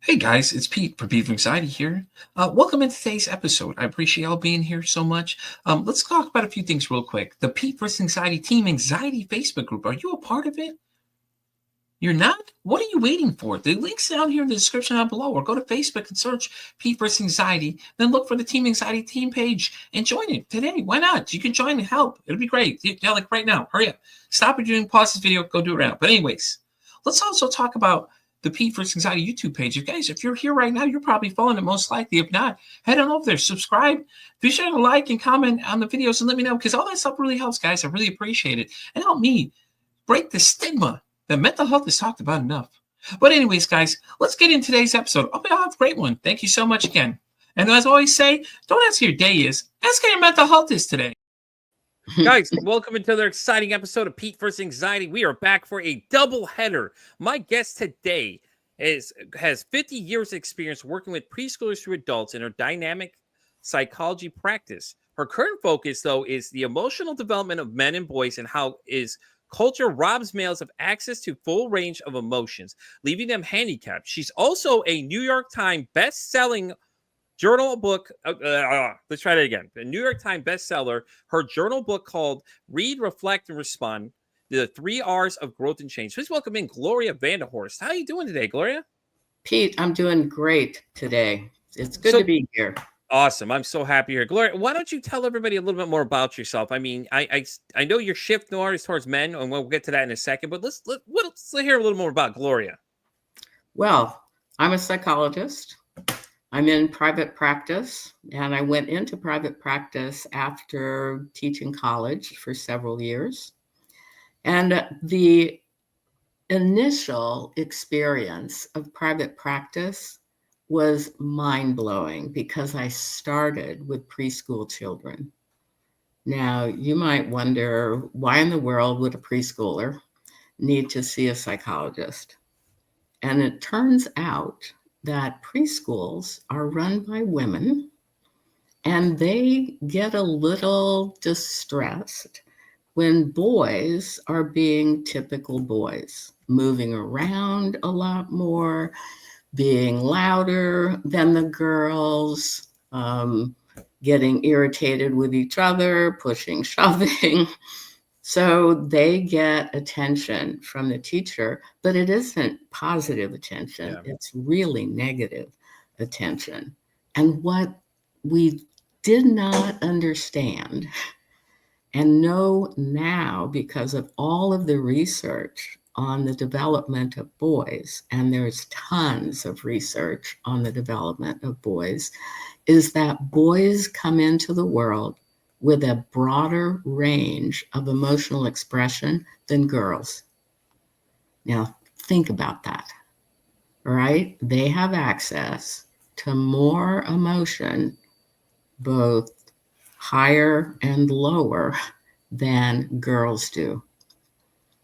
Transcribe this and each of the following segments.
Hey guys, it's Pete from Pete from Anxiety here. Welcome in today's episode. I appreciate y'all being here so much. Let's talk about a few things real quick. The Pete vs. Anxiety Team Anxiety Facebook group. Are you a part of it? You're not? What are you waiting for? The link's down here in the description down below, or go to Facebook and search Pete vs. Anxiety. Then look for the Team Anxiety Team page and join it today. Why not? You can join and help. It'll be great. Yeah, like right now. Hurry up. Stop what you're doing. Pause this video. Go do it right now. But anyways, let's also talk about the Pete vs. Anxiety YouTube page. If you're here right now, you're probably following it most likely. If not, head on over there, subscribe, be sure to like and comment on the videos and let me know, because all that stuff really helps, guys. I really appreciate it. And help me break the stigma that mental health is talked about enough. But anyways, guys, let's get in today's episode. I'll have a great one. Thank you so much again. And as I always say, don't ask how your day is. Ask how your mental health is today. Guys, welcome to another exciting episode of Pete vs. Anxiety. We are back for a double header. My guest today has 50 years of experience working with preschoolers through adults in her dynamic psychology practice. Her current focus, though, is the emotional development of men and boys and how culture robs males of access to full range of emotions, leaving them handicapped. She's also a New York Times best-selling journal book. Let's try that again. A New York Times bestseller. Her journal book called Read, Reflect, and Respond: The 3 R's of Growth and Change. Please welcome in Gloria Vanderhorst. How are you doing today, Gloria? Pete, I'm doing great today. It's good to be here. Awesome. I'm so happy here. Gloria, why don't you tell everybody a little bit more about yourself? I mean, I know your shift more is towards men, and we'll get to that in a second, but let's hear a little more about Gloria. Well, I'm a psychologist. I'm in private practice, and I went into private practice after teaching college for several years. And the initial experience of private practice was mind-blowing because I started with preschool children. Now, you might wonder, why in the world would a preschooler need to see a psychologist? And it turns out that preschools are run by women, and they get a little distressed when boys are being typical boys, moving around a lot more, being louder than the girls, getting irritated with each other, pushing, shoving. So they get attention from the teacher, but it isn't positive attention. Yeah. It's really negative attention. And what we did not understand and know now, because of all of the research on the development of boys, and there's tons of research on the development of boys, is that boys come into the world with a broader range of emotional expression than girls. Now, think about that, right? They have access to more emotion, both higher and lower, than girls do.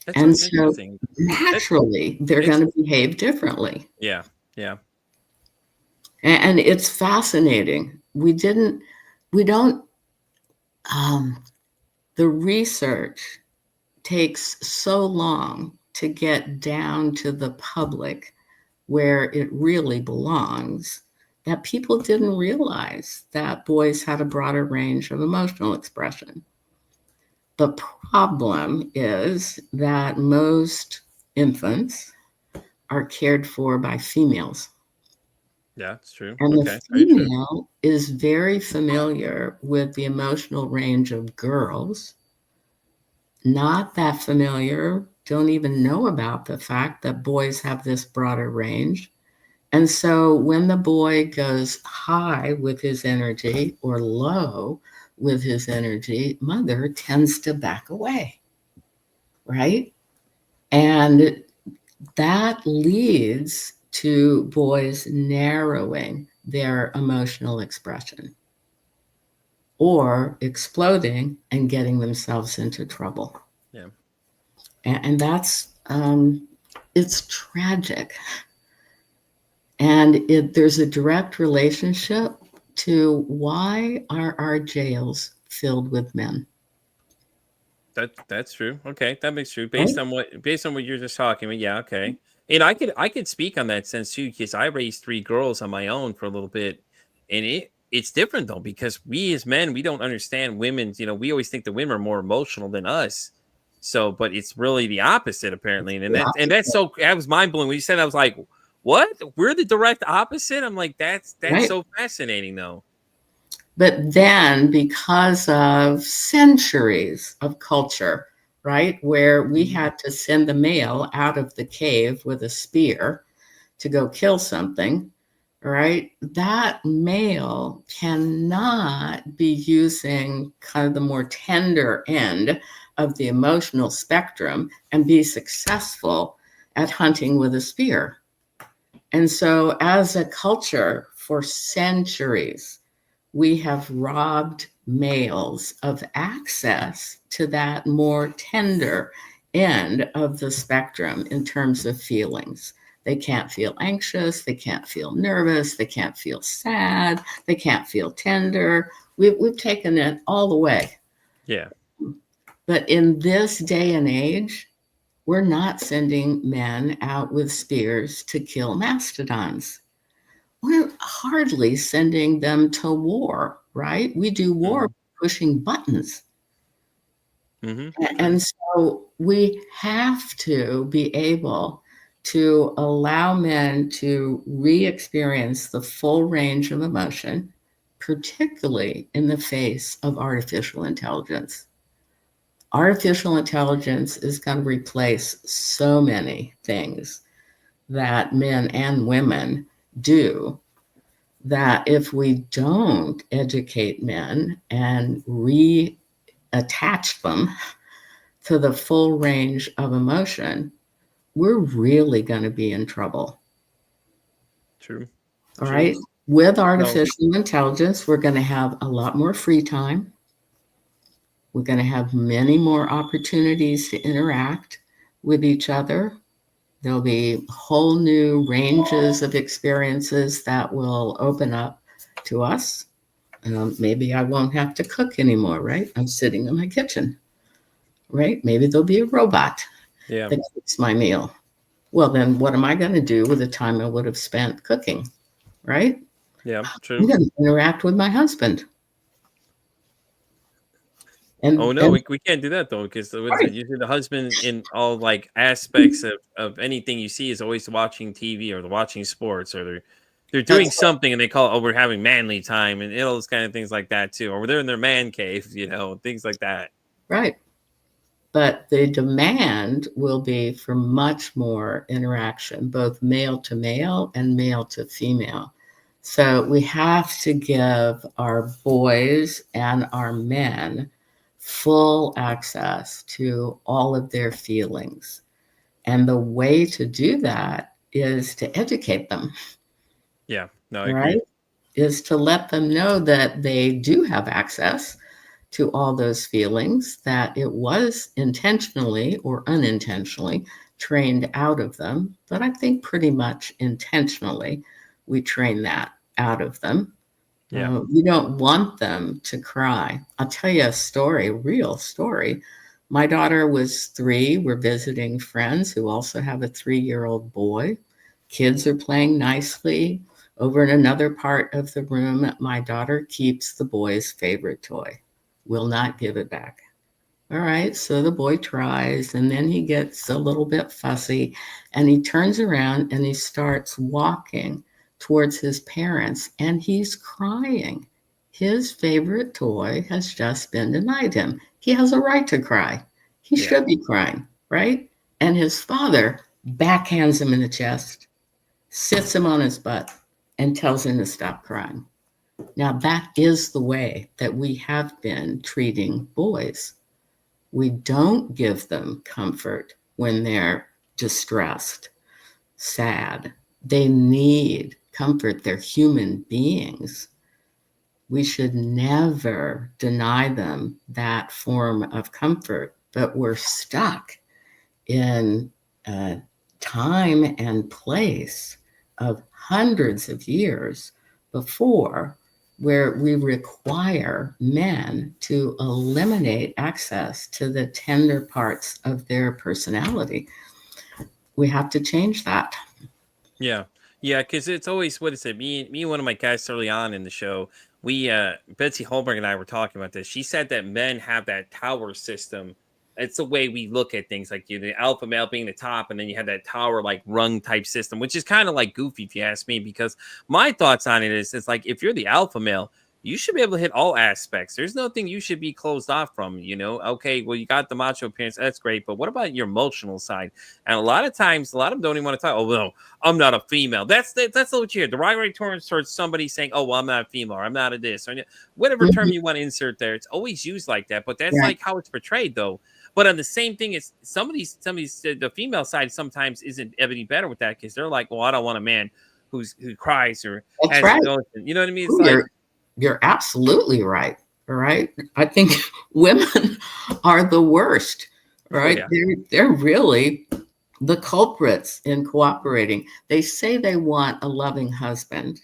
That's and so naturally, they're going to behave differently. Yeah. And it's fascinating. The research takes so long to get down to the public where it really belongs that people didn't realize that boys had a broader range of emotional expression. The problem is that most infants are cared for by females. Yeah, it's true. And the female is very familiar with the emotional range of girls. Not that familiar, don't even know about the fact that boys have this broader range. And so when the boy goes high with his energy or low with his energy, mother tends to back away, right? And that leads to boys narrowing their emotional expression or exploding and getting themselves into trouble. Yeah. And that's, it's tragic. And there's a direct relationship to why are our jails filled with men. That's true. Okay, that makes true. Based on what you're just talking about. Yeah, okay. And I could speak on that sense too, because I raised 3 girls on my own for a little bit, and it's different though, because we as men, we don't understand women's, we always think the women are more emotional than us. So, but it's really the opposite apparently. And Yeah. that was mind blowing when you said that. I was like, what? We're the direct opposite? I'm like, that's Right. so fascinating though. But then, because of centuries of culture, right, where we had to send the male out of the cave with a spear to go kill something, right, that male cannot be using kind of the more tender end of the emotional spectrum and be successful at hunting with a spear. And so, as a culture, for centuries, we have robbed males of access to that more tender end of the spectrum in terms of feelings. They can't feel anxious, they can't feel nervous, they can't feel sad, they can't feel tender. We've taken it all away. Yeah. But in this day and age, we're not sending men out with spears to kill mastodons. We're hardly sending them to war, right? We do war pushing buttons. And so we have to be able to allow men to re-experience the full range of emotion, particularly in the face of artificial intelligence. Artificial intelligence is going to replace so many things that men and women do, that if we don't educate men and reattach them to the full range of emotion, we're really going to be in trouble. True. All right. With artificial intelligence, we're going to have a lot more free time. We're going to have many more opportunities to interact with each other. There'll be whole new ranges of experiences that will open up to us. Maybe I won't have to cook anymore, right? I'm sitting in my kitchen, right? Maybe there'll be a robot that cooks my meal. Well, then what am I going to do with the time I would have spent cooking, right? Yeah, true. I'm going to interact with my husband. And we can't do that though, because usually the husband in all like aspects of anything you see is always watching TV or watching sports, or they're doing something and they call it, oh, we're having manly time, and all those kind of things like that too, or they're in their man cave, things like that. Right. But the demand will be for much more interaction, both male to male and male to female. So we have to give our boys and our men full access to all of their feelings. And the way to do that is to educate them. Yeah, no, I right? agree. Is to let them know that they do have access to all those feelings, that it was intentionally or unintentionally trained out of them. But I think pretty much intentionally we train that out of them. Yeah. You don't want them to cry. I'll tell you a story, a real story. My daughter was 3. We're visiting friends who also have a 3-year-old boy. Kids are playing nicely. Over in another part of the room, my daughter keeps the boy's favorite toy, will not give it back. All right, so the boy tries, and then he gets a little bit fussy, and he turns around and he starts walking towards his parents, and he's crying. His favorite toy has just been denied him. He has a right to cry. He should be crying, right? And his father backhands him in the chest, sits him on his butt, and tells him to stop crying. Now, that is the way that we have been treating boys. We don't give them comfort when they're distressed, sad. They need comfort. They're human beings. We should never deny them that form of comfort, but we're stuck in a time and place of hundreds of years before, where we require men to eliminate access to the tender parts of their personality. we have to change that. Yeah. Yeah, because it's always, what is it? Me and one of my guys early on in the show, we Betsy Holberg and I were talking about this. She said that men have that tower system. It's the way we look at things, like the alpha male being the top, and then you have that tower like rung type system, which is kind of like goofy if you ask me, because my thoughts on it is it's like, if you're the alpha male, you should be able to hit all aspects. There's nothing you should be closed off from, Okay, well, you got the macho appearance, that's great, but what about your emotional side? And a lot of times, a lot of them don't even want to talk. Oh, well, I'm not a female. That's what you hear. Derogatory terms towards somebody saying, "Oh, well, I'm not a female, or I'm not a this," or whatever term you want to insert there. It's always used like that, but that's like how it's portrayed, though. But on the same thing, is somebody's the female side sometimes isn't any better with that, because they're like, "Well, I don't want a man who cries or That's has right. emotion." You know what I mean? It's you're absolutely right. All right. I think women are the worst, right? Oh, yeah. They're really the culprits in cooperating. They say they want a loving husband,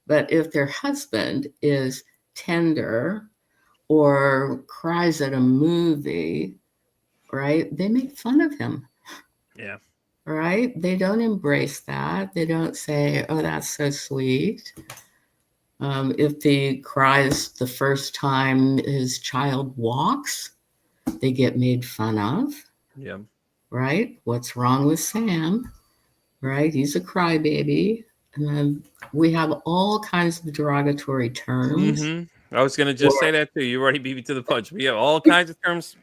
but if their husband is tender or cries at a movie, right, they make fun of him. Yeah. Right? They don't embrace that. They don't say, "Oh, that's so sweet." If he cries the first time his child walks, they get made fun of. Yeah. Right? What's wrong with Sam? Right? He's a crybaby. And then we have all kinds of derogatory terms. I was going to just say that too. You already beat me to the punch. We have all kinds of terms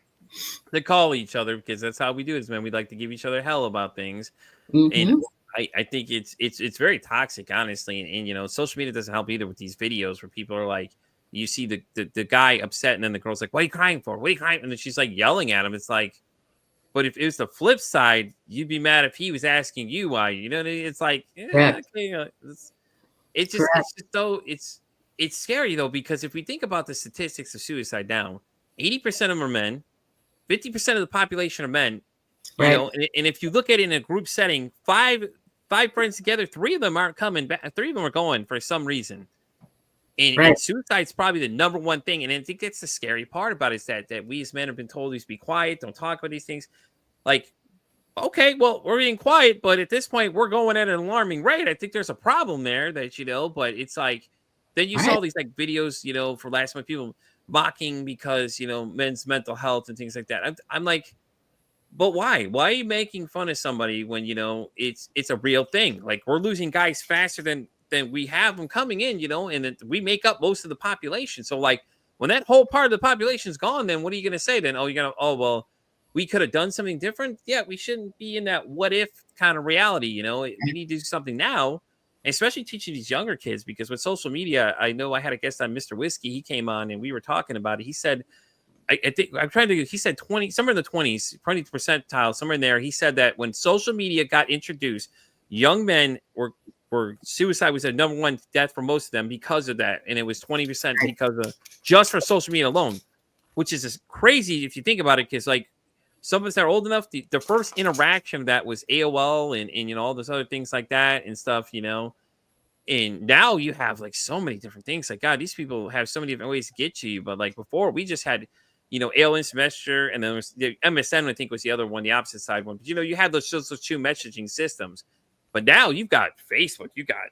to call each other, because that's how we do this, man. We like to give each other hell about things. And I think it's very toxic, honestly. And social media doesn't help either with these videos where people are like, you see the guy upset, and then the girl's like, "What are you crying for? What are you crying?" And then she's like yelling at him. It's like, but if it was the flip side, you'd be mad if he was asking you why. You know what I mean? It's like, okay, it's just so it's scary, though, because if we think about the statistics of suicide now, 80% of them are men, 50% of the population are men. And if you look at it in a group setting, five friends together, 3 of them aren't coming back. 3 of them are going for some reason. And suicide's probably the number one thing. And I think that's the scary part about it, is that we as men have been told to be quiet, don't talk about these things. Like, okay, well, we're being quiet, but at this point, we're going at an alarming rate. I think there's a problem there but it's like, then you saw these like videos, for last month, people mocking because, men's mental health and things like that. I'm like, but why? Why are you making fun of somebody when it's a real thing? Like, we're losing guys faster than we have them coming in, and we make up most of the population. So like, when that whole part of the population is gone, then what are you going to say then? Well, we could have done something different. Yeah, we shouldn't be in that what if kind of reality. We need to do something now, especially teaching these younger kids, because with social media, I know I had a guest on, Mr. Whiskey. He came on and we were talking about it. He said, I think I'm trying to. He said 20, somewhere in the 20s, 20 percentile, somewhere in there. He said that when social media got introduced, young men were suicide was the number one death for most of them because of that, and it was 20% because of just for social media alone, which is just crazy if you think about it. Because like, some of us that are old enough, the first interaction of that was AOL and all those other things like that and stuff. And now you have like so many different things. Like, God, these people have so many different ways to get to you. But like before, we just had AOL Instant Messenger, and then there was the MSN, I think, was the other one, the opposite side one. But you had those 2 messaging systems. But now you've got Facebook, you got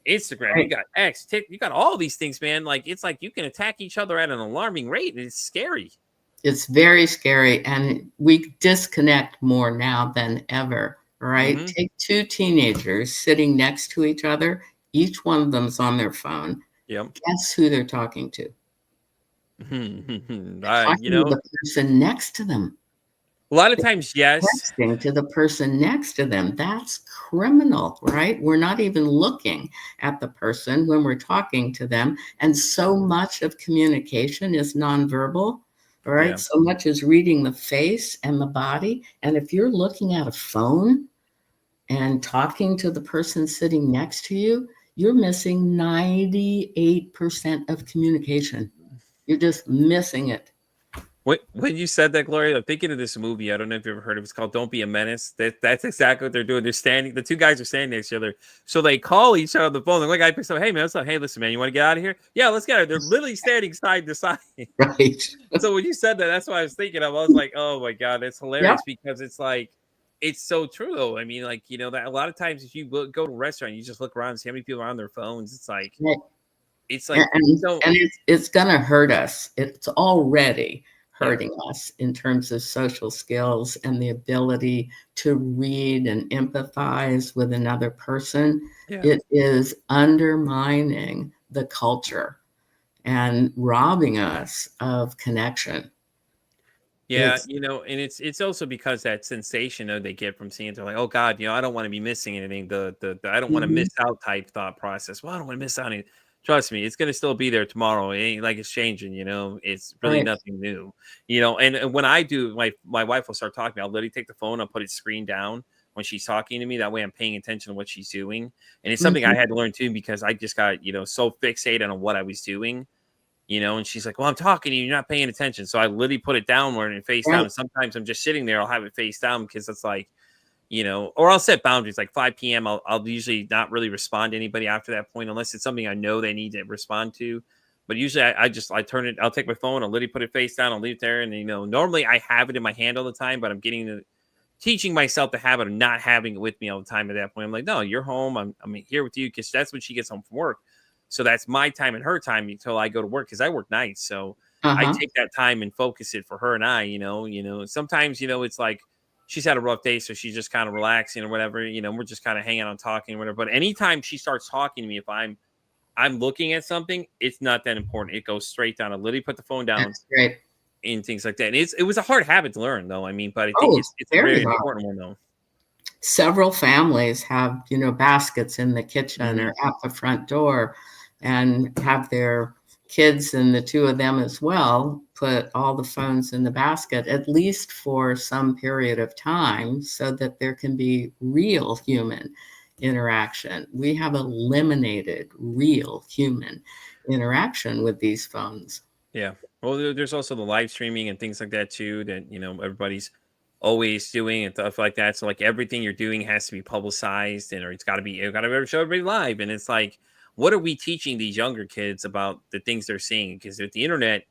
Instagram, you got X, you got all these things, man. Like, it's like you can attack each other at an alarming rate, and it's scary. It's very scary, and we disconnect more now than ever, right? Take 2 teenagers sitting next to each other. Each one of them's on their phone. Yep. Guess who they're talking to? The person next to them. A lot of times, yes. Texting to the person next to them. That's criminal, right? We're not even looking at the person when we're talking to them. And so much of communication is nonverbal, right? Yeah. So much is reading the face and the body. And if you're looking at a phone and talking to the person sitting next to you, you're missing 98% of communication. You're just missing it. When you said that, Gloria, I'm thinking of this movie. I don't know if you've ever heard of it. It's called Don't Be a Menace. That's exactly what they're doing. They're standing, the 2 guys are standing next to each other. So they call each other on the phone. The one guy picks up, "Hey, man, what's up? Hey, listen, man, you want to get out of here?" "Yeah, let's get out." They're literally standing side to side. Right. So when you said that, that's what I was thinking of. I was like, oh my God, that's hilarious, because it's like, It's so true though. I mean, like, that a lot of times if you go to a restaurant, you just look around and see how many people are on their phones. Right. It's And, like, and, so and it's going to hurt us. It's already yeah, hurting us in terms of social skills and the ability to read and empathize with another person. yeah. It is undermining the culture and robbing us of connection. Yeah, It's and it's also because that sensation they get from seeing it, they're like, oh God, I don't want to be missing anything. The I don't want to Mhm. miss out type thought process. Well, I don't want to miss out anything. Trust me, it's gonna still be there tomorrow. It ain't like it's changing, it's really Right. nothing new. And when I do, my wife will start talking, I'll literally take the phone, I'll put its screen down when she's talking to me. That way I'm paying attention to what she's doing. And it's something I Mhm. had to learn too, because I just got, so fixated on what I was doing. And she's like, well, I'm talking to you, you're not paying attention. So I literally put it downward and face down. Right. And sometimes I'm just sitting there, I'll have it face down because it's like, or I'll set boundaries like 5 p.m. I'll usually not really respond to anybody after that point, unless it's something I know they need to respond to. But usually I turn it, I'll take my phone, I'll literally put it face down, I'll leave it there. And, normally I have it in my hand all the time, but I'm teaching myself the habit of not having it with me all the time at that point. I'm like, no, you're home. I'm here with you because that's when she gets home from work. So that's my time and her time until I go to work because I work nights. So I Uh-huh. take that time and focus it for her and I, sometimes, it's like she's had a rough day. So she's just kind of relaxing or whatever, we're just kind of hanging on talking or whatever. But anytime she starts talking to me, if I'm looking at something, it's not that important. It goes straight down. I literally put the phone down That's great. and things like that. And it was a hard habit to learn though. I mean, but I think Oh, it's a very very hard. important one though. Several families have, baskets in the kitchen Mhm. or at the front door and have their kids and the two of them as well put all the phones in the basket, at least for some period of time, so that there can be real human interaction. We have eliminated real human interaction with these phones. Yeah. Well, there's also the live streaming and things like that too that, everybody's always doing and stuff like that. So like everything you're doing has to be publicized and or you got to show everybody live. And it's like, what are we teaching these younger kids about the things they're seeing? Because with the internet,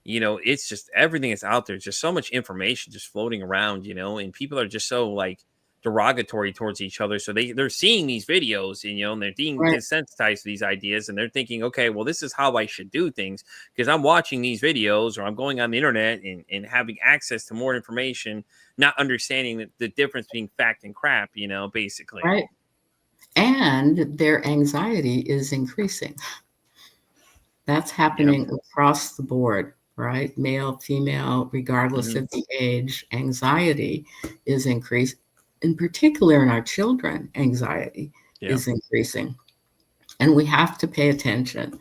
it's just everything is out there. Just so much information just floating around, and people are just so like derogatory towards each other. So they're seeing these videos and and they're being Right. desensitized to these ideas and they're thinking, okay, well, this is how I should do things because I'm watching these videos or I'm going on the internet and having access to more information, not understanding the difference between fact and crap, basically. Right. And their anxiety is increasing. That's Yeah. happening across the board, right? Male, female, regardless Hmm. of the age, anxiety is increased. In particular, in our children, anxiety Yeah. is increasing. And we have to pay attention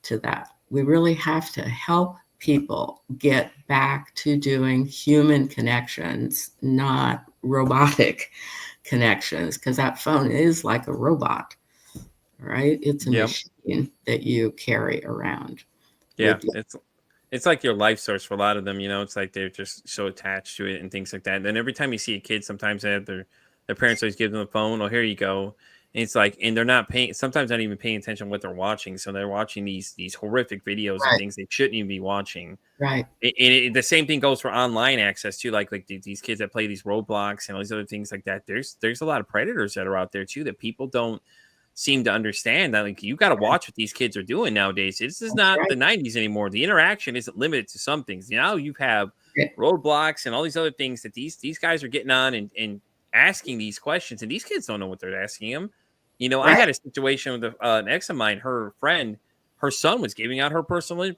to that. We really have to help people get back to doing human connections, not robotic connections, because that phone is like a robot, right? It's a Yeah. machine that you carry around Yeah. with you. It's like your life source for a lot of them, it's like they're just so attached to it and things like that. And then every time you see a kid, sometimes they have their parents always give them the phone. Oh, here you go. And it's like, and they're not paying, sometimes not even paying attention to what they're watching. So they're watching these horrific videos of Right, things they shouldn't even be watching. right. The same thing goes for online access too. Like these kids that play these roadblocks and all these other things like that. There's a lot of predators that are out there too that people don't seem to understand that like you got to watch what these kids are doing nowadays. This is That's not right. the 90s anymore. The interaction isn't limited to some things. Now you have Yeah, roadblocks and all these other things that these guys are getting on and asking these questions, and these kids don't know what they're asking them. I right, had a situation with an ex of mine, her friend, her son was giving out her personal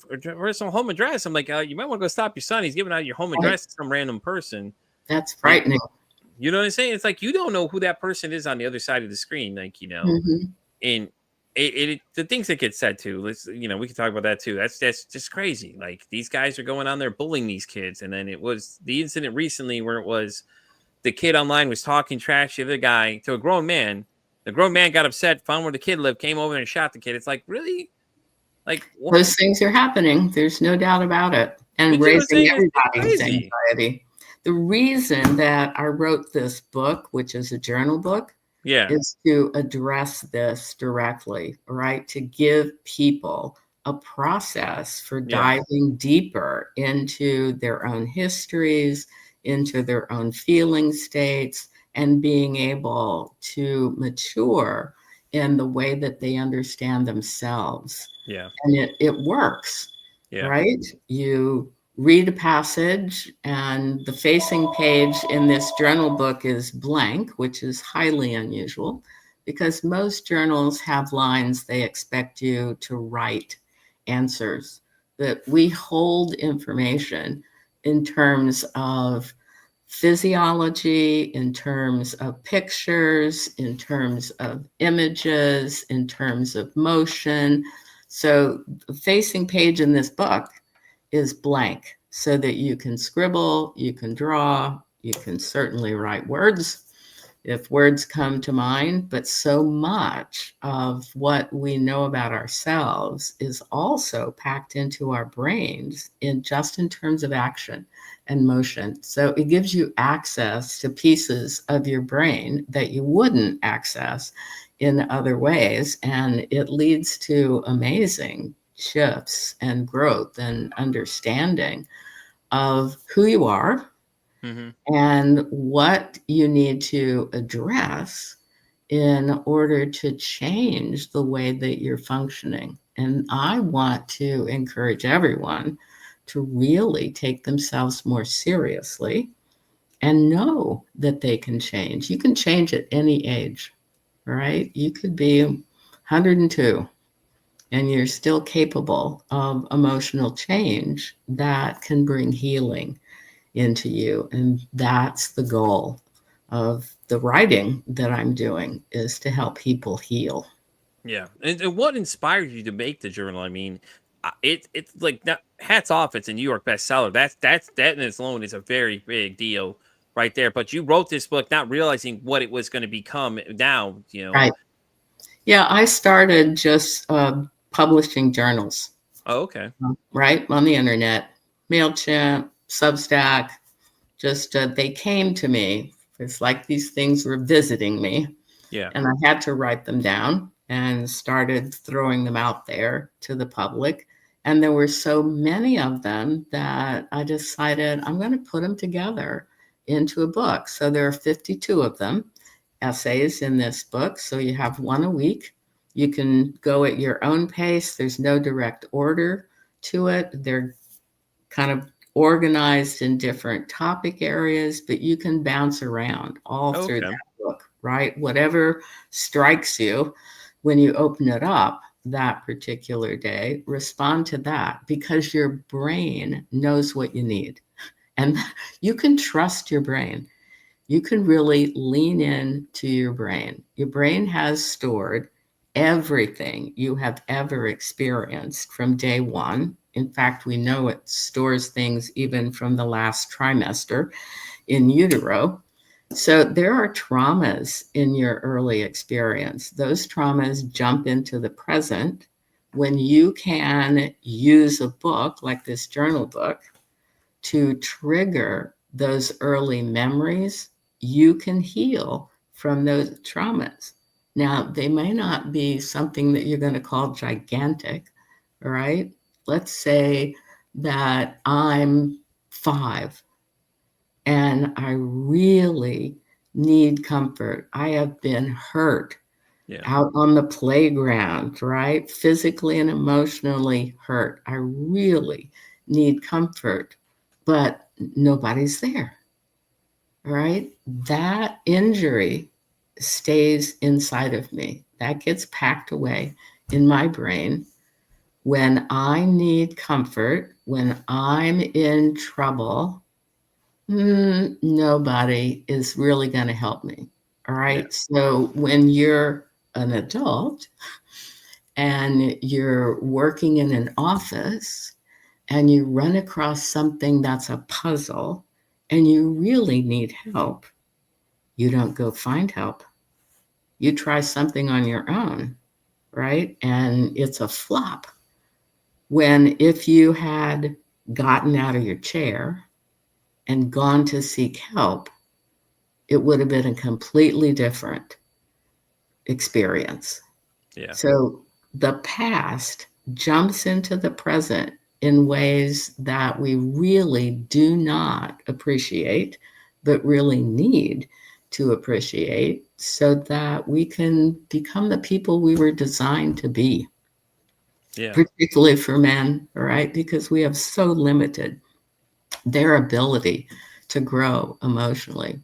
home address. I'm like, you might want to go stop your son. He's giving out your home right. address to some random person. That's Like, frightening. you know what I'm saying? It's like you don't know who that person is on the other side of the screen. Like, Mhm. and the things that get said too. Let's we can talk about that too. That's just crazy. Like these guys are going on there bullying these kids, and then it was the incident recently where it was the kid online was talking trash to the other guy to a grown man. The grown man got upset, found where the kid lived, came over and shot the kid. It's like really, like what? Those things are happening, there's no doubt about it, and But you know what I'm raising saying? It's everybody's crazy. anxiety. The reason that I wrote this book, which is a journal book, Yeah, is to address this directly, right? To give people a process for yeah, diving deeper into their own histories, into their own feeling states, and being able to mature in the way that they understand themselves. Yeah. And it works, Yeah. right? You read a passage, and the facing page in this journal book is blank, which is highly unusual because most journals have lines they expect you to write answers. That we hold information in terms of physiology, in terms of pictures, in terms of images, in terms of motion. So the facing page in this book is blank so that you can scribble, you can draw, you can certainly write words if words come to mind, but so much of what we know about ourselves is also packed into our brains in terms of action and motion. So it gives you access to pieces of your brain that you wouldn't access in other ways. And it leads to amazing shifts and growth and understanding of who you are Mm-hmm. and what you need to address in order to change the way that you're functioning. And I want to encourage everyone to really take themselves more seriously and know that they can change. You can change at any age, right? You could be 102 and you're still capable of emotional change that can bring healing into you. And that's the goal of the writing that I'm doing, is to help people heal. Yeah. And what inspired you to make the journal? I mean, it's like hats off. It's a New York bestseller. That in its own is a very big deal right there. But you wrote this book not realizing what it was going to become now, Right. Yeah, I started just publishing journals, Oh, okay. right, on the internet, MailChimp, Substack. Just they came to me. It's like these things were visiting me. Yeah. And I had to write them down and started throwing them out there to the public. And there were so many of them that I decided I'm going to put them together into a book. So there are 52 of them, essays in this book. So you have one a week. You can go at your own pace. There's no direct order to it. They're kind of organized in different topic areas, but you can bounce around all through Okay. that book, right? Whatever strikes you when you open it up that particular day, respond to that because your brain knows what you need. And you can trust your brain. You can really lean in to your brain. Your brain has stored everything you have ever experienced from day one. In fact, we know it stores things even from the last trimester in utero. So there are traumas in your early experience. Those traumas jump into the present when you can use a book like this journal book to trigger those early memories. You can heal from those traumas. Now, they may not be something that you're going to call gigantic, right? Let's say that I'm 5 and I really need comfort. I have been hurt Yeah. out on the playground, right? Physically and emotionally hurt. I really need comfort, but nobody's there, right? That injury stays inside of me. That gets packed away in my brain. When I need comfort, when I'm in trouble, nobody is really going to help me. All right. Yeah. So when you're an adult and you're working in an office and you run across something that's a puzzle and you really need help, you don't go find help. You try something on your own, right? And it's a flop. When if you had gotten out of your chair and gone to seek help, it would have been a completely different experience. Yeah. So the past jumps into the present in ways that we really do not appreciate, but really need to appreciate so that we can become the people we were designed to be, particularly for men, right? Because we have so limited their ability to grow emotionally.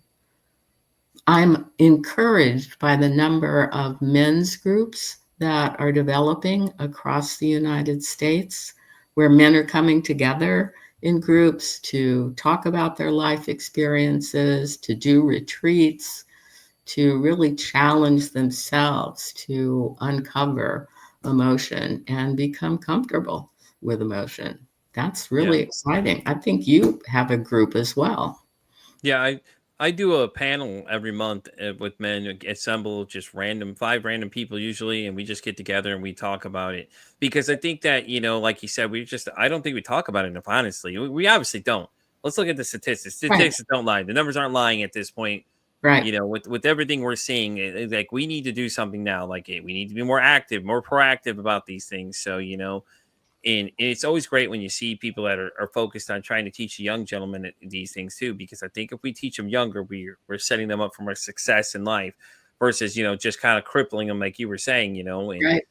I'm encouraged by the number of men's groups that are developing across the United States, where men are coming together in groups to talk about their life experiences, to do retreats, to really challenge themselves to uncover emotion and become comfortable with emotion. That's really exciting. I think you have a group as well. Yeah, I do a panel every month with men, assemble just 5 random people usually, and we just get together and we talk about it. Because I think that, like you said, I don't think we talk about it enough, honestly. We obviously don't. Let's look at the statistics. Right. Statistics don't lie. The numbers aren't lying at this point. Right. With everything we're seeing, like we need to do something now. Like we need to be more active, more proactive about these things. So, and it's always great when you see people that are focused on trying to teach the young gentlemen these things too, because I think if we teach them younger, we're setting them up for more success in life versus, just kind of crippling them like you were saying, Right.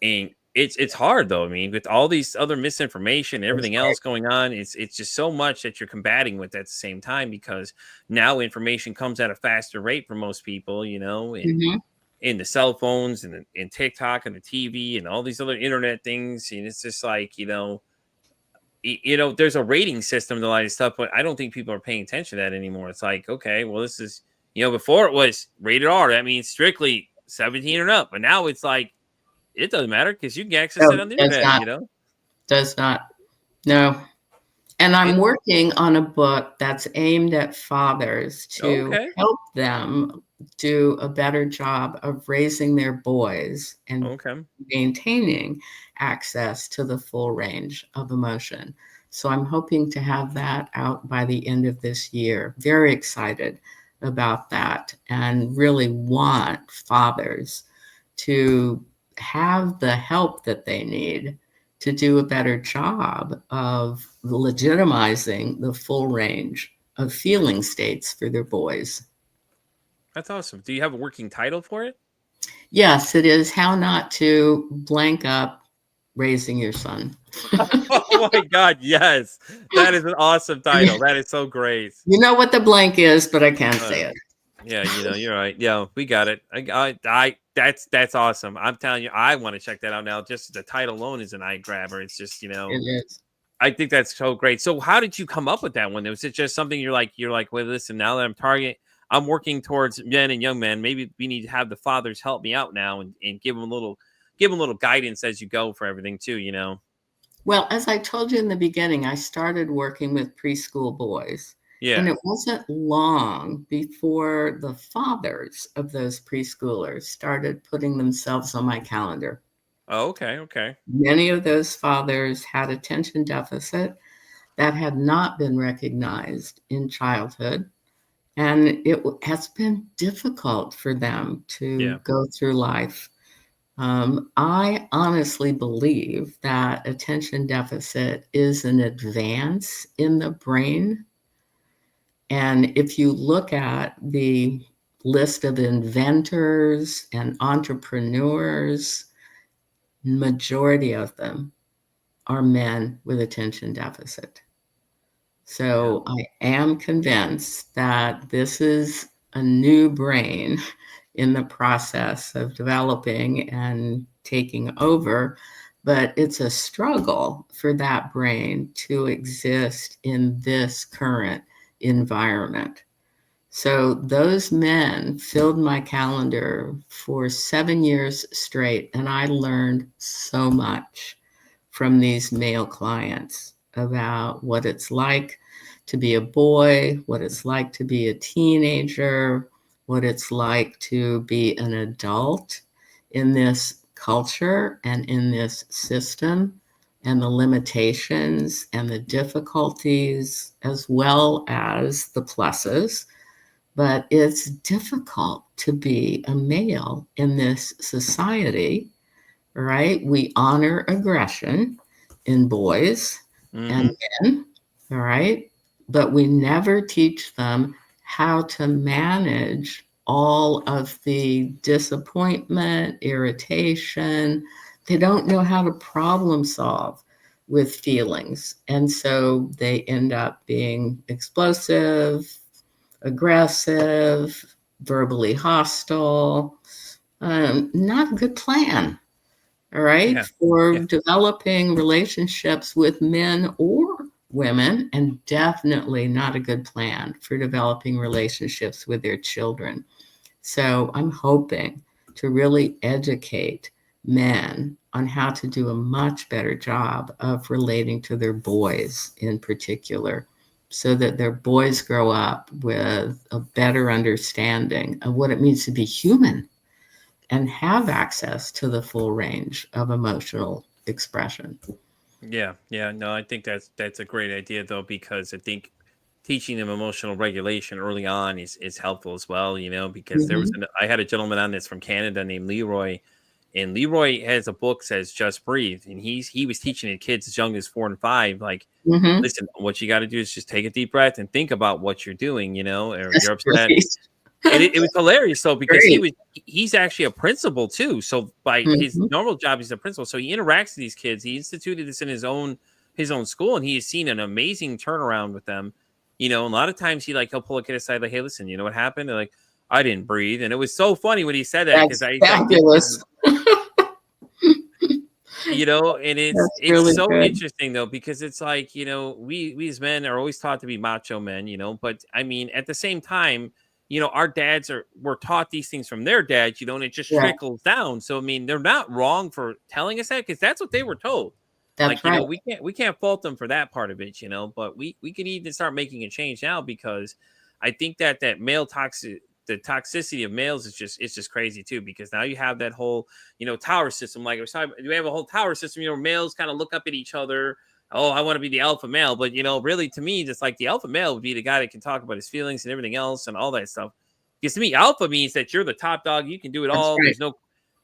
and it's hard though. I mean, with all these other misinformation, everything else going on, it's just so much that you're combating with at the same time, because now information comes at a faster rate for most people, and Mhm. in the cell phones and in TikTok and the TV and all these other internet things. And it's just like, there's a rating system to a lot of stuff, but I don't think people are paying attention to that anymore. It's like, okay, well, this is, before it was rated R. That means strictly 17 and up. But now it's like, it doesn't matter because you can access No, it on the does internet, not. Does not. No. And I'm working on a book that's aimed at fathers to help them do a better job of raising their boys and maintaining access to the full range of emotion. So I'm hoping to have that out by the end of this year. Very excited about that, and really want fathers to have the help that they need to do a better job of legitimizing the full range of feeling states for their boys. That's awesome. Do you have a working title for it? Yes, it is How Not to Blank Up Raising Your Son. Oh my God, yes. That is an awesome title. That is so great. You know what the blank is, but I can't say it. Yeah, you're right. Yeah, we got it. That's awesome. I'm telling you, I want to check that out now. Just the title alone is an eye grabber. It's just, It is. I think that's so great. So how did you come up with that one? Was it just something you're like, well, listen, now that I'm working towards men and young men, maybe we need to have the fathers help me out now and give them a little guidance as you go for everything too, Well, as I told you in the beginning, I started working with preschool boys. Yeah. And it wasn't long before the fathers of those preschoolers started putting themselves on my calendar. Oh, okay. Many of those fathers had attention deficit that had not been recognized in childhood. And it has been difficult for them to go through life. I honestly believe that attention deficit is an advance in the brain. And if you look at the list of inventors and entrepreneurs, majority of them are men with attention deficit. So I am convinced that this is a new brain in the process of developing and taking over, but it's a struggle for that brain to exist in this current environment. So those men filled my calendar for 7 years straight, and I learned so much from these male clients about what it's like to be a boy, what it's like to be a teenager, what it's like to be an adult in this culture and in this system, and the limitations and the difficulties, as well as the pluses. But it's difficult to be a male in this society, right? We honor aggression in boys and men, all right? But we never teach them how to manage all of the disappointment, irritation. They don't know how to problem solve with feelings. And so they end up being explosive, aggressive, verbally hostile. Not a good plan, all right, Yeah. for Yeah. developing relationships with men or women, and definitely not a good plan for developing relationships with their children. So I'm hoping to really educate men on how to do a much better job of relating to their boys in particular, so that their boys grow up with a better understanding of what it means to be human and have access to the full range of emotional expression. Yeah, yeah, no, I think that's a great idea though, because I think teaching them emotional regulation early on is helpful as well. Because Mhm. I had a gentleman on this from Canada named Leroy, and Leroy has a book says Just Breathe, and he was teaching the kids as young as 4 and 5, like, Mhm. listen, what you got to do is just take a deep breath and think about what you're doing, or That's you're upset. great. It was hilarious though, because Great. he's actually a principal too. So by his Mhm. normal job, he's a principal. So he interacts with these kids. He instituted this in his own school, and he has seen an amazing turnaround with them. A lot of times he'll pull a kid aside, like, "Hey, listen, you know what happened?" They're like, "I didn't breathe," and it was so funny when he said that, because That's I he's like, "This kid," fabulous. and it's That's it's really so good. interesting though, because it's like, we as men are always taught to be macho men, but I mean, at the same time, our dads were taught these things from their dads, and it just Yeah, trickles down. So I mean, they're not wrong for telling us that, because that's what they were told. Like, that's right. we can't fault them for that part of it, but we can even start making a change now, because I think that male toxic the toxicity of males is just crazy too, because now you have that whole tower system. Like I was talking, we have a whole tower system. Males kind of look up at each other. Oh, I want to be the alpha male, but really, to me, just like the alpha male would be the guy that can talk about his feelings and everything else and all that stuff. Because to me, alpha means that you're the top dog. You can do it That's all. right. There's no,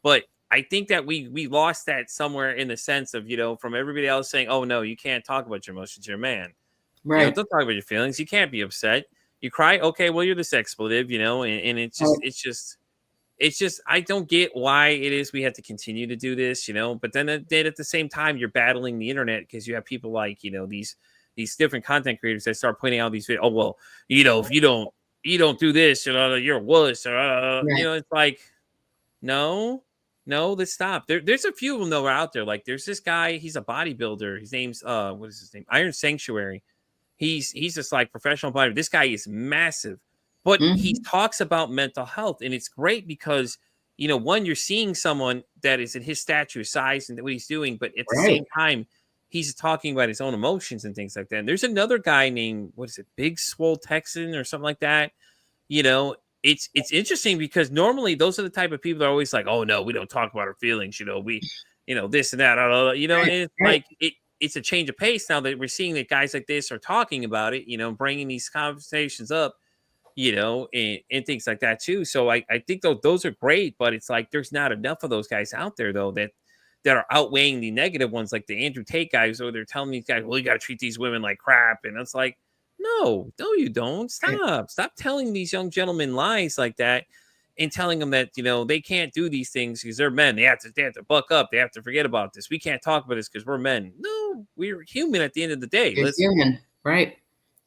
but I think that we lost that somewhere, in the sense of from everybody else saying, "Oh no, you can't talk about your emotions. You're a man. Right. Don't talk about your feelings. You can't be upset. You cry. Okay, well, you're this expletive, and Right. it's just I don't get why it is we have to continue to do this, but then at the same time, you're battling the internet, because you have people like, these different content creators that start pointing out these oh, well, if you don't do this, you're a wuss, or Right. it's like, no, no, let's stop. There's a few of them though out there. Like, there's this guy, he's a bodybuilder. His name's what is his name? Iron Sanctuary. He's just like professional bodybuilder. This guy is massive, but he Mhm. talks about mental health, and it's great because one, you're seeing someone that is in his stature, size, and what he's doing, but at the Right. same time, he's talking about his own emotions and things like that. And there's another guy named, what is it, Big Swole Texan or something like that. You know, it's interesting, because normally those are the type of people that are always like, oh no, we don't talk about our feelings. We, this and that, and Right. it's Right. like it's a change of pace now that we're seeing that guys like this are talking about it, bringing these conversations up, and things like that too. So I think those are great, but it's like there's not enough of those guys out there though, that are outweighing the negative ones, like the Andrew Tate guys, or they're telling these guys, well, you got to treat these women like crap, and it's like, no, you don't. Right. Stop telling these young gentlemen lies like that, and telling them that they can't do these things because they're men. They have to buck up. They have to forget about this. We can't talk about this because we're men. No, we're human at the end of the day. You're Let's human, right?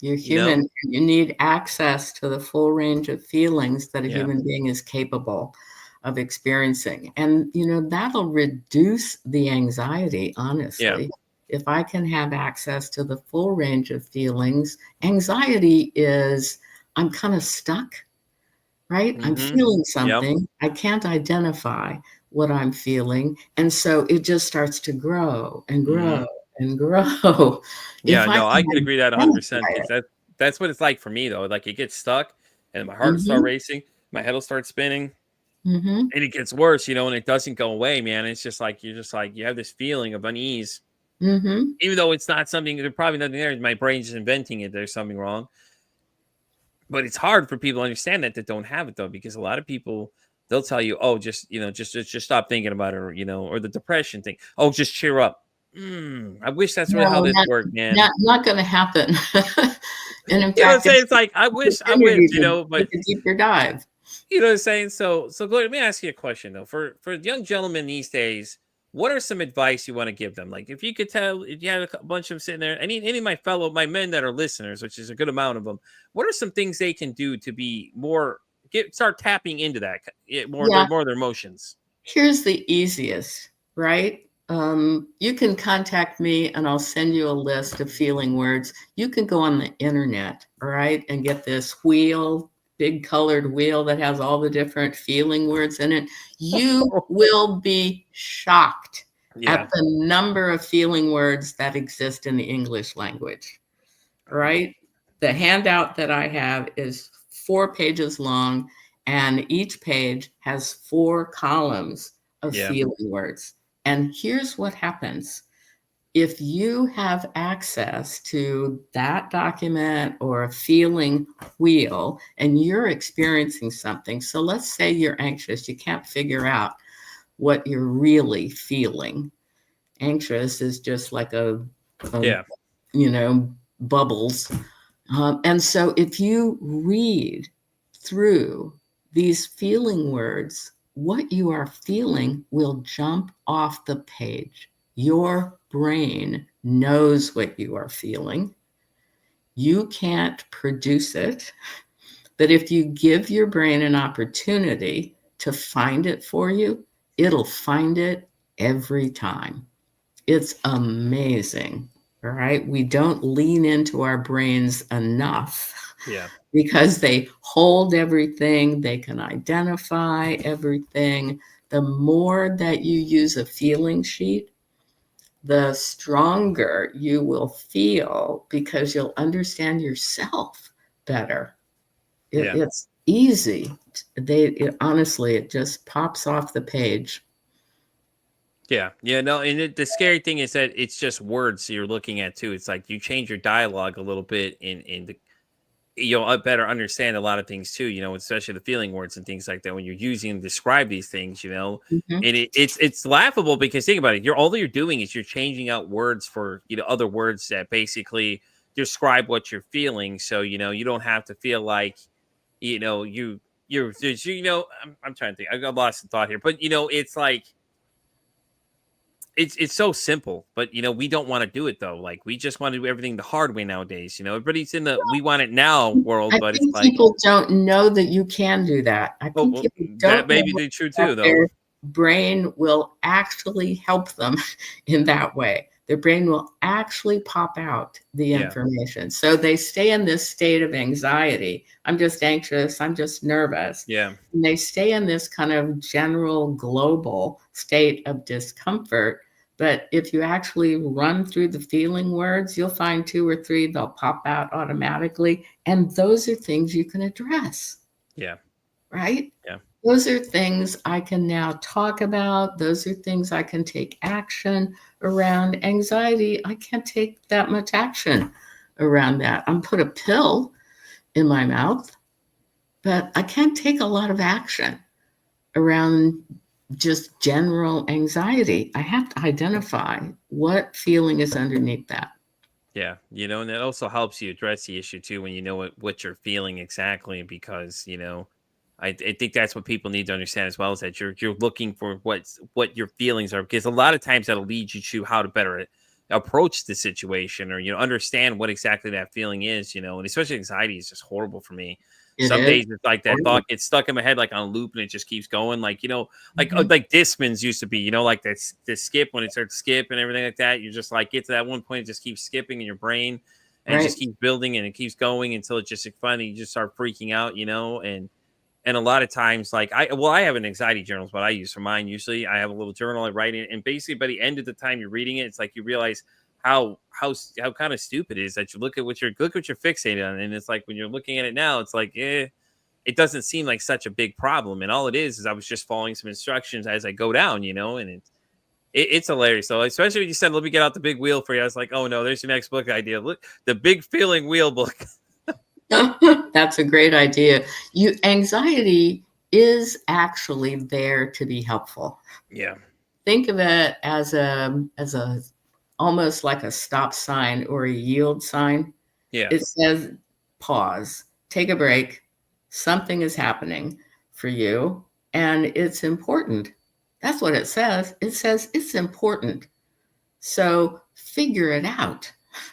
You're you know, human. You need access to the full range of feelings that a yeah, human being is capable of experiencing. And, that'll reduce the anxiety, yeah, honestly. If I can have access to the full range of feelings, anxiety is I'm kind of stuck, right? I'm mm-hmm, feeling yep, something. I can't identify what I'm feeling. And so it just starts to grow and mm-hmm. grow and grow. Yeah. If I No, I can can agree that 100%, identify because it. that's what it's like for me though. Like, it gets stuck, and my heart will start Mhm. racing, my head will start spinning, Mhm. and it gets worse, and it doesn't go away, man. It's just like you're just like you have this feeling of unease, Mhm. even though it's not something. There's probably nothing there. My brain's just inventing it. There's something wrong, but it's hard for people to understand that don't have it though, because a lot of people, they'll tell you, oh, just stop thinking about it, or the depression thing. Oh, just cheer up. I wish that's really how No, this not worked, man. not not gonna happen. And in You know what I'm fact, saying? It's like, I wish, opportunity you to know, but take a deeper dive. you know what I'm saying? So Gloria, let me ask you a question though. For young gentlemen these days, what are some advice you want to give them? Like, if you could tell, if you had a bunch of them sitting there, any of my men that are listeners, which is a good amount of them, what are some things they can do to be more, start tapping into that Yeah, more their emotions? here's the easiest, right? You can contact me and I'll send you a list of feeling words. You can go on the internet, all right, and get this wheel, big colored wheel that has all the different feeling words in it. You will be shocked Yeah. at the number of feeling words that exist in the English language, right? The handout that I have is 4 pages long, and each page has 4 columns of Yeah. feeling words. And here's what happens. If you have access to that document or a feeling wheel and you're experiencing something, so let's say you're anxious, you can't figure out what you're really feeling. Anxious is just like a Yeah. bubbles. And so if you read through these feeling words, what you are feeling will jump off the page. Your brain knows what you are feeling. You can't produce it, but if you give your brain an opportunity to find it for you, it'll find it every time. It's amazing. All right. We don't lean into our brains enough Yeah. because they hold everything, they can identify everything. The more that you use a feeling sheet, the stronger you will feel because you'll understand yourself better. Yeah. It's easy. Honestly, it just pops off the page. Yeah. Yeah. No, and the scary thing is that it's just words you're looking at too. It's like you change your dialogue a little bit in the, you'll better understand a lot of things too, you know, especially the feeling words and things like that when you're using to describe these things, you know. Mhm. And it's laughable because think about it, all that you're doing is you're changing out words for, you know, other words that basically describe what you're feeling. So, you know, you don't have to feel like, you know, I'm trying to think. I got lost in thought here, but you know, it's like it's so simple, but you know, we don't want to do it though. Like we just want to do everything the hard way nowadays. You know, everybody's in the we want it now world, I but it's think like, people don't know that you can do that. I oh, think well, people that don't may know be true that too, though. their brain will actually help them in that way. Their brain will actually pop out the Yeah, information. So they stay in this state of anxiety. I'm just anxious. I'm just nervous. yeah, And they stay in this kind of general global state of discomfort. But if you actually run through the feeling words, you'll find 2 or 3, they'll pop out automatically. And those are things you can address, yeah, right? yeah, Those are things I can now talk about. Those are things I can take action around. Anxiety, I can't take that much action around that. I'm put a pill in my mouth, but I can't take a lot of action around just general anxiety. I have to identify what feeling is underneath that. yeah. You know, and it also helps you address the issue too when you know what you're feeling exactly, because you know, I think that's what people need to understand as well, is that you're looking for what your feelings are, because a lot of times that'll lead you to how to better approach the situation, or you know, understand what exactly that feeling is, you know. And especially anxiety is just horrible for me. It Some is. days it's like that thought gets stuck in my head like on a loop, and it just keeps going, like, you know, Mhm. like Discmans used to be, you know, like the skip, when it starts to skip and everything like that, you just like get to that one point, it just keeps skipping in your brain, and it Right. just keeps building and it keeps going until it just like, finally you just start freaking out, you know. And a lot of times, like I have an anxiety journal is what I use for mine. Usually I have a little journal I write in, and basically by the end of the time you're reading it, it's like you realize how kind of stupid it is that you look what you're fixated on. And it's like when you're looking at it now, it's like, it doesn't seem like such a big problem. And all it is I was just following some instructions as I go down, you know. And it's hilarious. So especially when you said, let me get out the big wheel for you, I was like, oh no, there's your next book idea. Look, the big feeling wheel book. That's a great idea. Anxiety is actually there to be helpful. Yeah. Think of it as a almost like a stop sign or a yield sign. Yeah. It says pause, take a break. Something is happening for you, and it's important. That's what it says. It says it's important. So figure it out.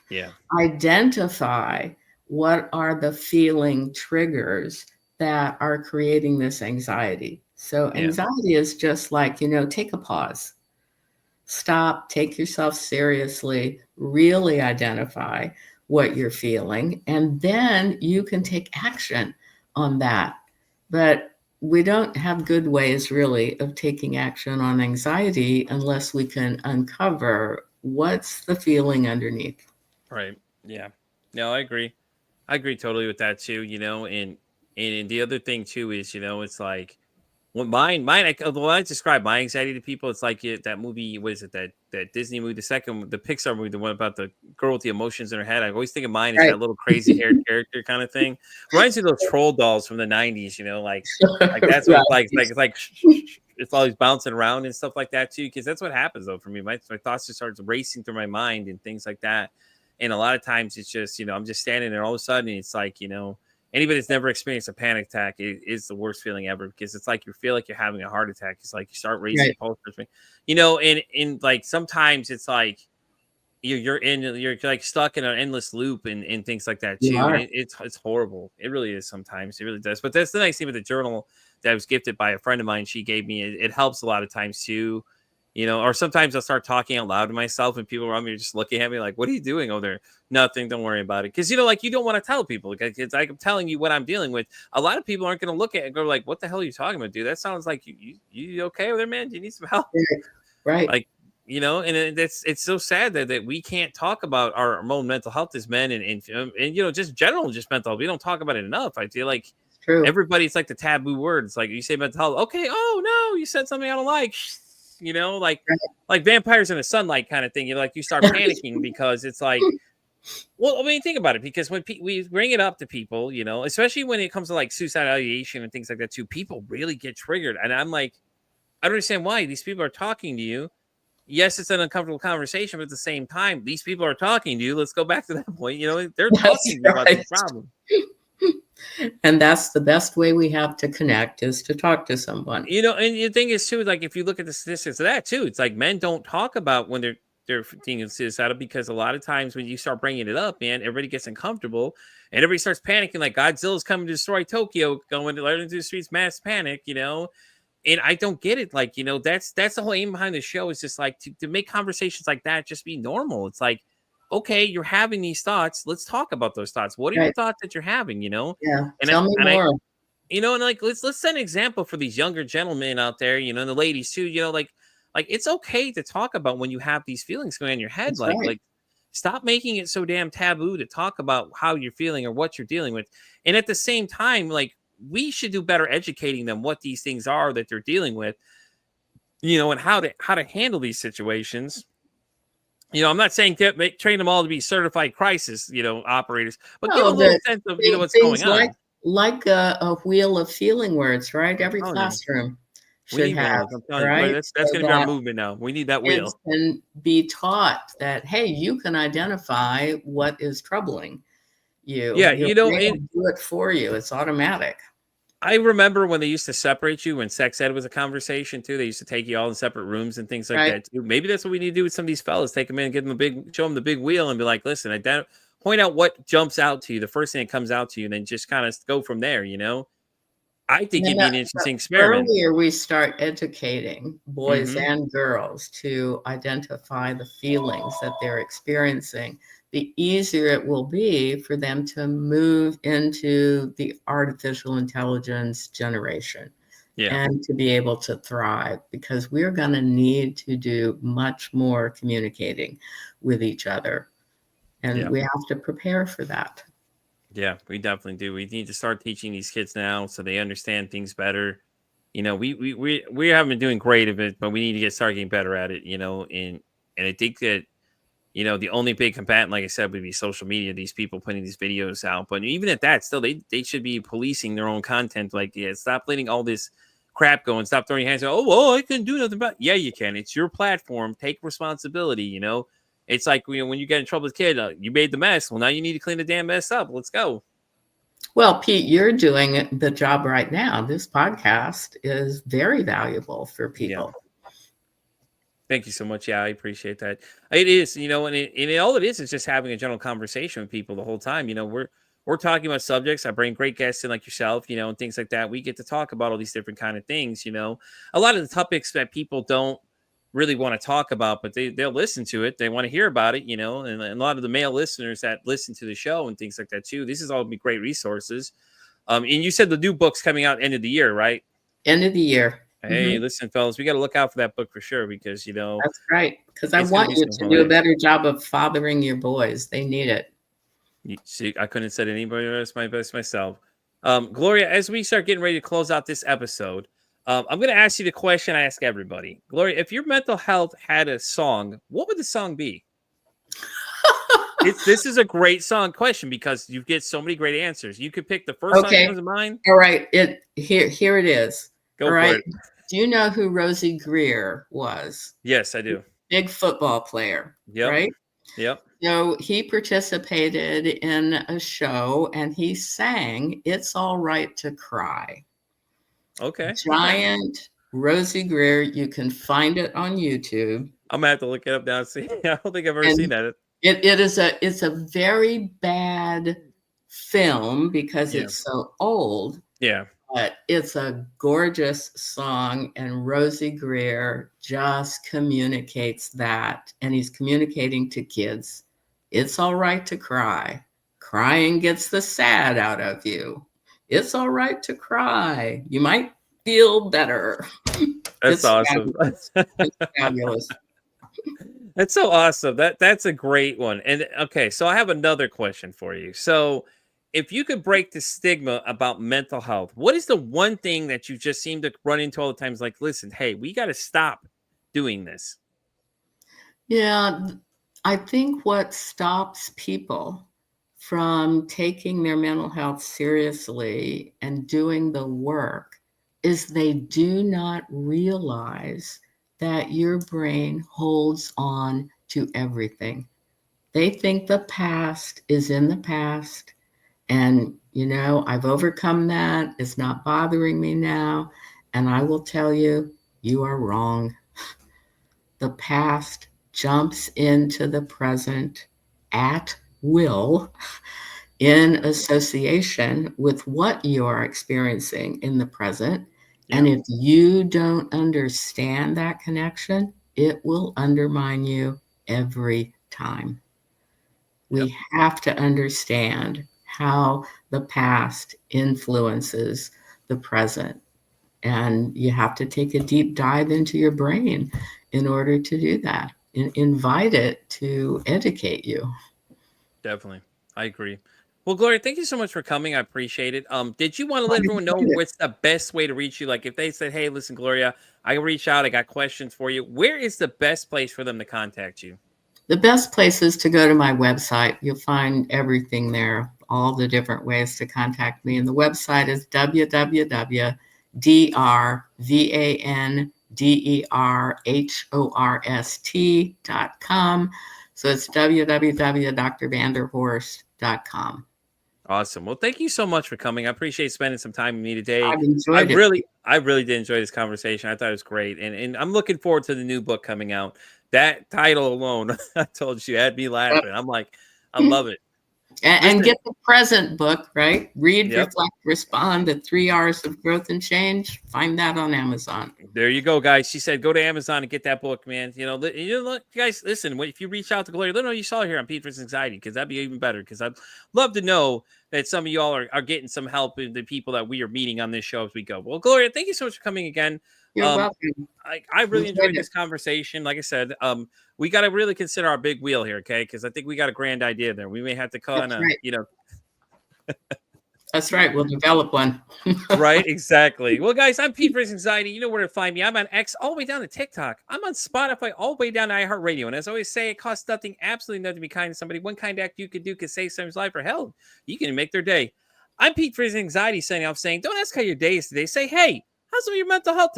Yeah. Identify what are the feeling triggers that are creating this anxiety. So anxiety is just like, take a pause. Stop, take yourself seriously, really identify what you're feeling, and then you can take action on that. But we don't have good ways really of taking action on anxiety unless we can uncover what's the feeling underneath. Right. Yeah. No, I agree. I agree totally with that too, and the other thing too is, it's like when when I describe my anxiety to people, it's like that movie, what is it, that Disney movie, the Pixar movie, the one about the girl with the emotions in her head. I always think of mine as Right. that little crazy haired character kind of thing. Reminds me of those troll dolls from the 90s, like that's what Right. it's like it's always bouncing around and stuff like that too, because that's what happens though for me. My thoughts just start racing through my mind and things like that. And a lot of times it's just, I'm just standing there all of a sudden. It's like, anybody that's never experienced a panic attack is the worst feeling ever, because it's like you feel like you're having a heart attack. It's like you start raising pulse rate, and like sometimes it's like you're like stuck in an endless loop and things like that too. And it's horrible. It really is sometimes. It really does. But that's the nice thing with the journal that I was gifted by a friend of mine. She gave me. It helps a lot of times too. Or sometimes I'll start talking out loud to myself and people around me are just looking at me like, what are you doing over there? Nothing. Don't worry about it. Because, like, you don't want to tell people. It's like I'm telling you what I'm dealing with. A lot of people aren't going to look at it and go like, what the hell are you talking about, dude? That sounds like you okay over there, man? Do you need some help? Right. Like, and it's so sad that we can't talk about our own mental health as men and just general, just mental health. We don't talk about it enough. I feel like everybody's like the taboo words. Like you say mental health. Okay. Oh, no, you said something I don't like. Like vampires in the sunlight kind of thing. You start panicking because it's like, well, I mean, think about it. Because when we bring it up to people, especially when it comes to like suicidal ideation and things like that too, people really get triggered. And I'm like, I don't understand why these people are talking to you. Yes, it's an uncomfortable conversation, but at the same time, these people are talking to you. Let's go back to that point. They're talking to you about this problem. And that's the best way we have to connect, is to talk to someone. And the thing is too, like if you look at the statistics of that too, it's like men don't talk about when they're thinking suicidal, because a lot of times when you start bringing it up, man, everybody gets uncomfortable and everybody starts panicking, like Godzilla's coming to destroy Tokyo, going to learn into the streets, mass panic, And I don't get it. Like, that's the whole aim behind the show, is just like to make conversations like that just be normal. It's like, okay, you're having these thoughts. Let's talk about those thoughts. What are your thoughts that you're having, Yeah. And Tell me more. And like, let's set an example for these younger gentlemen out there, and the ladies too, like it's okay to talk about when you have these feelings going on in your head. That's Like stop making it so damn taboo to talk about how you're feeling or what you're dealing with. And at the same time, like, we should do better educating them what these things are that they're dealing with, and how to handle these situations. I'm not saying train them all to be certified crisis, operators, but give a little sense of what's going on. Like a wheel of feeling words, right? Every classroom should have, right? That's going to be our movement now. We need that wheel. And be taught that, hey, you can identify what is troubling you. Yeah, they do it for you. It's automatic. I remember when they used to separate you when sex ed was a conversation too. They used to take you all in separate rooms and things like that too. Maybe that's what we need to do with some of these fellas. Take them in, show them the big wheel, and be like, listen, point out what jumps out to you, the first thing that comes out to you, and then just kind of go from there. I think it'd be an interesting experiment. Earlier, we start educating boys and girls to identify the feelings that they're experiencing, the easier it will be for them to move into the artificial intelligence generation and to be able to thrive, because we're going to need to do much more communicating with each other. And we have to prepare for that. Yeah, we definitely do. We need to start teaching these kids now so they understand things better. We haven't been doing great of it, but we need to start getting better at it, and I think that, the only big combatant, like I said, would be social media, these people putting these videos out. But even at that, still, they should be policing their own content. Like, stop letting all this crap go and stop throwing your hands out. Oh, well, I couldn't do nothing about it. Yeah, you can. It's your platform. Take responsibility, It's like when you get in trouble with a kid, you made the mess. Well, now you need to clean the damn mess up. Let's go. Well, Pete, you're doing the job right now. This podcast is very valuable for Yeah. people. Thank you so much. Yeah, I appreciate that. It is, and all it is just having a general conversation with people the whole time. We're talking about subjects. I bring great guests in like yourself, and things like that. We get to talk about all these different kind of things. A lot of the topics that people don't really want to talk about, but they'll listen to it. They want to hear about it, and a lot of the male listeners that listen to the show and things like that too. This is all be great resources. And you said the new book's coming out end of the year, right? End of the year. Hey, listen, fellas, we got to look out for that book for sure because That's right. Because I want you to do a better job of fathering your boys. They need it. See, I couldn't have said anybody else my best myself. Gloria, as we start getting ready to close out this episode, I'm going to ask you the question I ask everybody. Gloria, if your mental health had a song, what would the song be? This is a great song question because you get so many great answers. You could pick the first song that comes to mind. All right. Here it is. Go for it. Do you know who Rosie Greer was? Yes, I do. Big football player. Yep. Right? Yep. So he participated in a show and he sang It's All Right to Cry. Okay. Giant Rosie Greer. You can find it on YouTube. I'm gonna have to look it up now and see. I don't think I've ever seen that. It's a very bad film because it's so old. Yeah. But it's a gorgeous song, and Rosie Greer just communicates that, and he's communicating to kids. It's all right to cry. Crying gets the sad out of you. It's all right to cry. You might feel better. That's awesome. Fabulous. It's fabulous. That's so awesome. That's a great one. And okay, so I have another question for you. So if you could break the stigma about mental health, what is the one thing that you just seem to run into all the time? Is like, listen, hey, we got to stop doing this. Yeah, I think what stops people from taking their mental health seriously and doing the work is they do not realize that your brain holds on to everything. They think the past is in the past. And, I've overcome that. It's not bothering me now. And I will tell you, you are wrong. The past jumps into the present at will in association with what you are experiencing in the present. Yeah. And if you don't understand that connection, it will undermine you every time. We have to understand how the past influences the present. And you have to take a deep dive into your brain in order to do that and invite it to educate you. Definitely. I agree. Well, Gloria, thank you so much for coming. I appreciate it. Did you want to let everyone know what's the best way to reach you? Like if they said, hey, listen, Gloria, I reach out. I got questions for you. Where is the best place for them to contact you? The best place is to go to my website. You'll find everything there, all the different ways to contact me. And the website is www.drvanderhorst.com. So it's www.drvanderhorst.com. Awesome. Well, thank you so much for coming. I appreciate spending some time with me today. I've enjoyed it. I really did enjoy this conversation. I thought it was great. And I'm looking forward to the new book coming out. That title alone, I told you, had me laughing. I'm like, I love it. And get the present book, right? Read, reflect, respond, the 3 R's of growth and change. Find that on Amazon. There you go, guys. She said, go to Amazon and get that book, man. Guys, listen, if you reach out to Gloria, let her know you saw her here on Pete versus Anxiety, because that'd be even better. Because I'd love to know that some of y'all are getting some help in the people that we are meeting on this show as we go. Well, Gloria, thank you so much for coming again. You're welcome. I really enjoyed this conversation. Like I said, we got to really consider our big wheel here, okay? Because I think we got a grand idea there. We may have to kind of, That's right. We'll develop one. Right, exactly. Well, guys, I'm Pete versus Anxiety. You know where to find me. I'm on X all the way down to TikTok. I'm on Spotify all the way down to iHeartRadio. And as I always say, it costs nothing, absolutely nothing to be kind to somebody. One kind act you could do could save someone's life, or hell, you can make their day. I'm Pete versus Anxiety, saying, don't ask how your day is today. Say, hey, how's your mental health today?